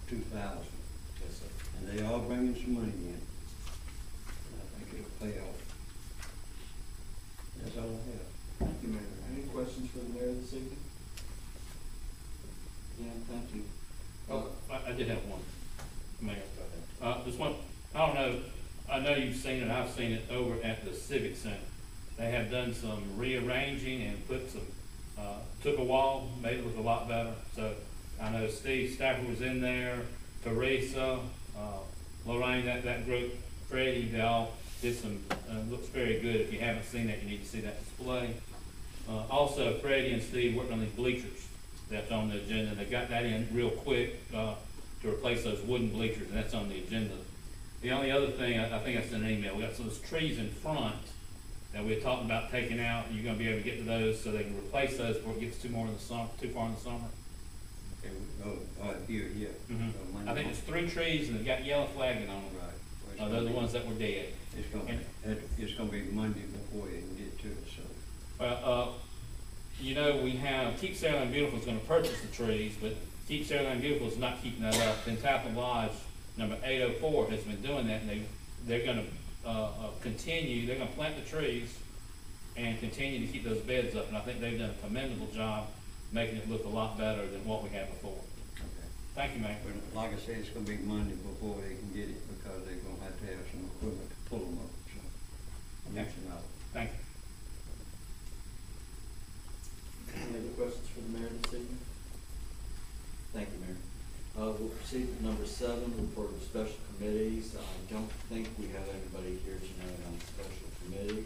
2,000. Yes, sir. And they are bringing some money in. I think it'll pay off. That's all I have. Thank you, Mayor. Any questions for the mayor this evening? Yeah, thank you. Oh, I did have one, Mayor. This one, I don't know, I know you've seen it, I've seen it over at the Civic Center. They have done some rearranging and put some, took a wall, made it look a lot better. So I know Steve Stafford was in there, Teresa, Lorraine, that group, Freddie, they all did some, looks very good. If you haven't seen that, you need to see that display. Also, Freddie and Steve worked on these bleachers that's on the agenda. They got that in real quick to replace those wooden bleachers, and that's on the agenda. The only other thing, I think I sent an email, we got some of those trees in front that we had talked about taking out. You're gonna be able to get to those so they can replace those before it gets too far in the summer. Okay, here, yeah. I think it's 3 trees and they've got yellow flagging on them. Right. Those are the ones that were dead. It's gonna be Monday before they can get to it, so. Well, you know, we have, Keep Saraland Beautiful is gonna purchase the trees, but Keep Saraland Beautiful is not keeping that up. Pentapple Lodge, number 804, has been doing that, and they're gonna, continue, they're gonna plant the trees and continue to keep those beds up, and I think they've done a commendable job making it look a lot better than what we had before. Okay. Thank you, Mayor. But like I said, it's gonna be Monday before they can get it, because they're gonna have to have some equipment to pull them up, so. I'll Okay. mention that. Thank you. Any other questions for the mayor this evening? Thank you, Mayor. We'll proceed with number 7, report of special committees. I don't think we have anybody here tonight on special committee.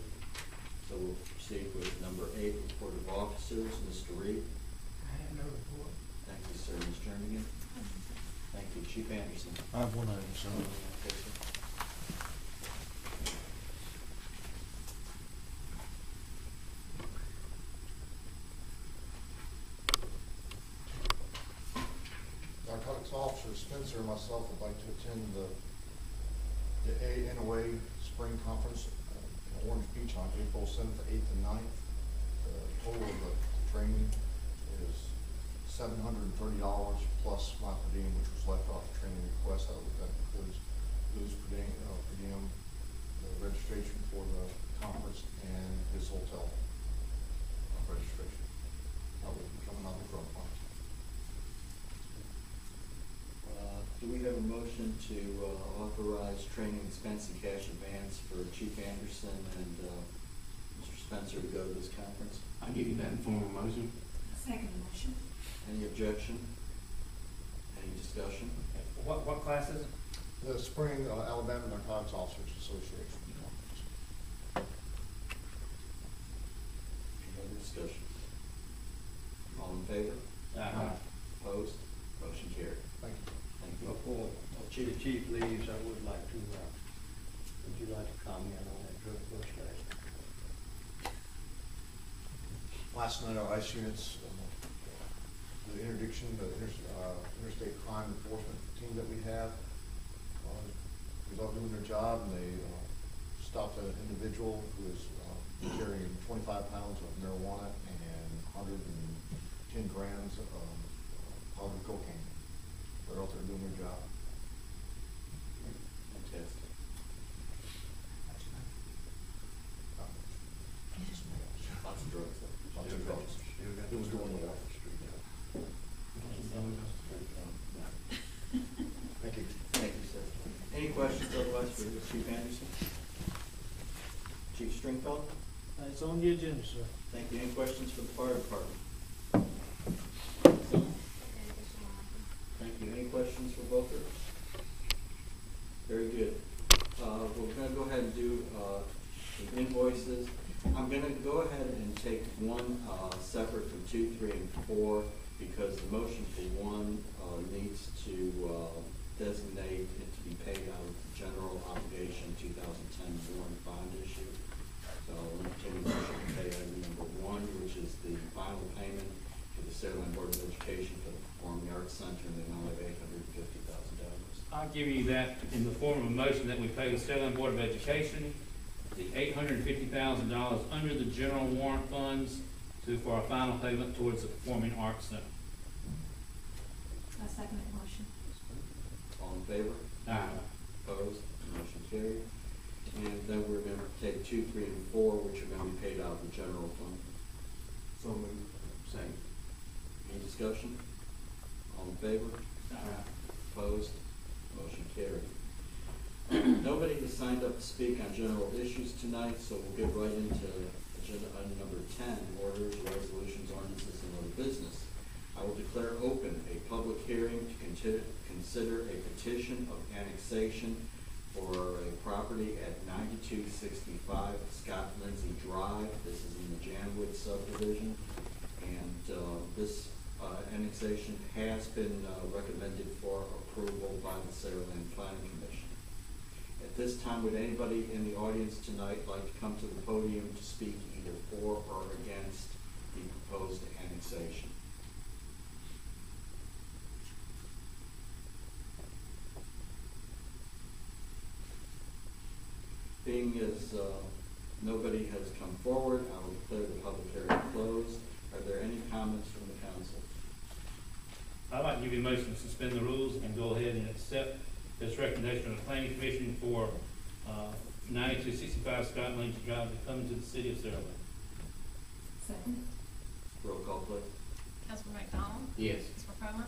So we'll proceed with number 8, report of officers. Mr. Reed. I have no report. Thank you, sir. Ms. Jernigan. Thank you. Chief Anderson. I have one item, sir. Okay, sir. Narcotics Officer Spencer and myself would like to attend the ANOA Spring Conference in Orange Beach on April 7th, 8th, and 9th. The total of the training is $730 plus my per diem, which was left off the training request. That includes Lou's per diem, the registration for the conference, and his hotel registration. That will be coming out of the grant fund. Do we have a motion to authorize training expense and cash advance for Chief Anderson and Mr. Spencer to go to this conference? I'll give you that in form of a motion. Second motion. Any objection? Any discussion? What class is it? The Spring Alabama Narcotics Officers Association. Any other discussion? All in favor? Opposed? Motion carried. Thank you. Thank you. Before the chief leaves, I would like to, would you like to comment on that drug bust last night? Last night, our ICE units, the interdiction, the interstate crime enforcement team that we have, was out doing their job, and they stopped an individual who was carrying 25 pounds of marijuana and 110 grams of powdered cocaine. They're out there doing their job. Fantastic. Lots of drugs though. Lots of drugs. It was going well. Thank you. Thank you, sir. Any questions otherwise for Chief Anderson? Chief Stringfellow? It's on the agenda, sir. Thank you. Any questions for the fire department? Thank you. Any questions for both of us? Very good. We're going to go ahead and do the invoices. I'm going to go ahead and take one separate from 2, 3, and 4 because the motion for 1 needs to designate it to be paid out of the general obligation 2010 warrant bond issue. So I'll entertain a motion to pay item number 1, which is the final payment to the Saraland Board of Education for the Performing Arts Center in the amount of $850,000. I'll give you that in the form of a motion that we pay the Saraland Board of Education the $850,000 under the general warrant funds for our final payment towards the Performing Arts Center. I second that motion. All in favor? Aye. Opposed? Motion carried. And then we're gonna take 2, 3, and 4, which are gonna be paid out of the general fund. So moved. Second. Any discussion? All in favor? Opposed? Motion carried. Nobody has signed up to speak on general issues tonight, so we'll get right into agenda item number 10, orders, resolutions, ordinances, and other business. I will declare open a public hearing to consider a petition of annexation for a property at 9265 Scott Lindsay Drive. This is in the Janwood subdivision, and this annexation has been recommended for approval by the Saraland Planning Commission. At this time, would anybody in the audience tonight like to come to the podium to speak either for or against the proposed annexation? Being as nobody has come forward, I will declare the public hearing closed. Are there any comments from the council? I'd like to give you a motion to suspend the rules and go ahead and accept this recommendation of the planning commission for 9265 Scott Lindsay Drive to come to the city of Saraland. Second. Roll call, please. Councilman McDonald? Yes. Councilman Cromer?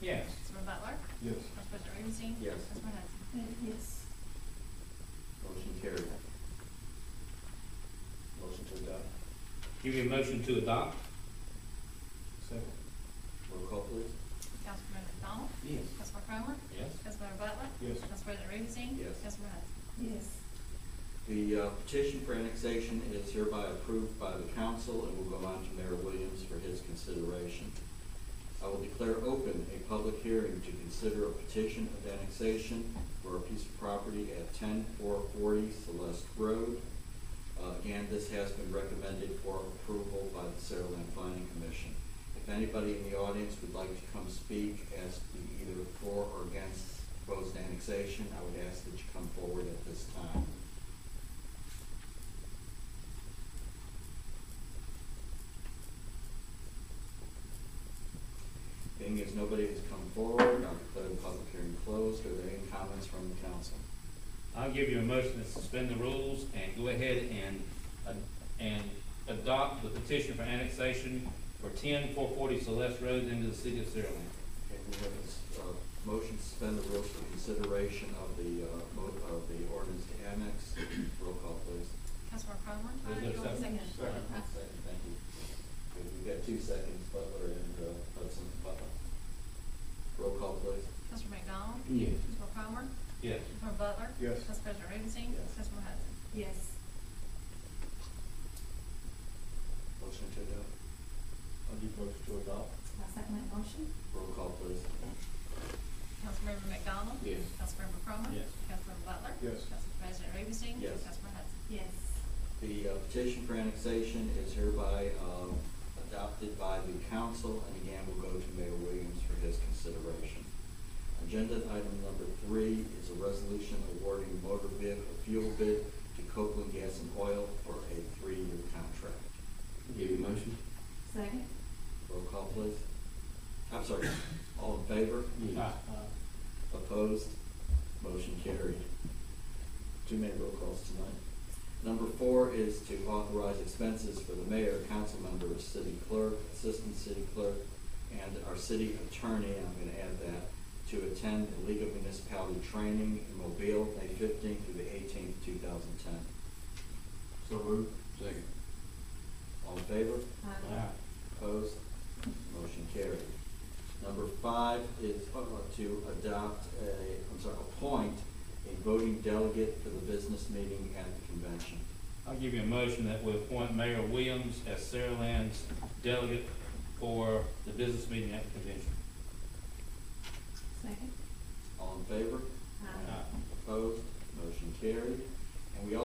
Yes. Councilman Butler? Yes. Council President Rubenstein? Yes. Councilman Hudson? Yes. Motion carried. Motion to adopt. Give you a motion to adopt. Second. Roll call, please. Councilman McDonald? Yes. Councilman Cromer? Yes. Councilman Butler? Yes. Council President Rubenstein? Yes. Councilman Hudson? Yes. The petition for annexation is hereby approved by the council and will go on to Mayor Williams for his consideration. I will declare open a public hearing to consider a petition of annexation for a piece of property at 10440 Celeste Road. Again, this has been recommended for approval by the Saraland Planning Commission. If anybody in the audience would like to come speak as to either for or against proposed annexation, I would ask that you come forward at this time. Being as nobody has come forward, I'll declare the public hearing closed. Are there any comments from the council? I'll give you a motion to suspend the rules and go ahead and adopt the petition for annexation for 10440 Celeste Road into the city of Saraland. Okay, we have a motion to suspend the rules for consideration of the ordinance to annex. Roll call, please. Councilman Cromer? Is there a second? Second, thank you. Okay, we've got 2 seconds, Butler and Hudson. Butler. Roll call, please. Councilman McDonald? Yes. Councilman Cromer? Yes. Councilman Butler? Yes. Council President Rubenstein? Yes. Councilman Hudson? Yes. Motion to adopt. I'll do motion to adopt. I second that motion. Roll call, please. Councilmember McDonald? Yes. Councilmember Cromer? Yes. Councilmember Butler? Yes. Council President Rubenstein? Yes. Councilman Hudson? Yes. The petition for annexation is hereby adopted by the council, and again, will go to Mayor Williams for his consideration. Agenda item number 3 is a resolution awarding motor vehicle fuel bid to Copeland Gas and Oil for a 3-year contract. Give you a motion. Second. Roll call, please. I'm sorry, all in favor? Aye. Opposed? Motion carried. 2 main roll calls tonight. Number 4 is to authorize expenses for the mayor, council members, city clerk, assistant city clerk, and our city attorney, I'm gonna add that, to attend the League of Municipality Training in Mobile, May 15th through the 18th, 2010. So moved. Second. All in favor? Aye. Opposed? Motion carried. Number 5 is to appoint a voting delegate for the business meeting at the convention. I'll give you a motion that we appoint Mayor Williams as Saraland's delegate for the business meeting at the convention. Second. All in favor? Aye. Opposed? Motion carried. And we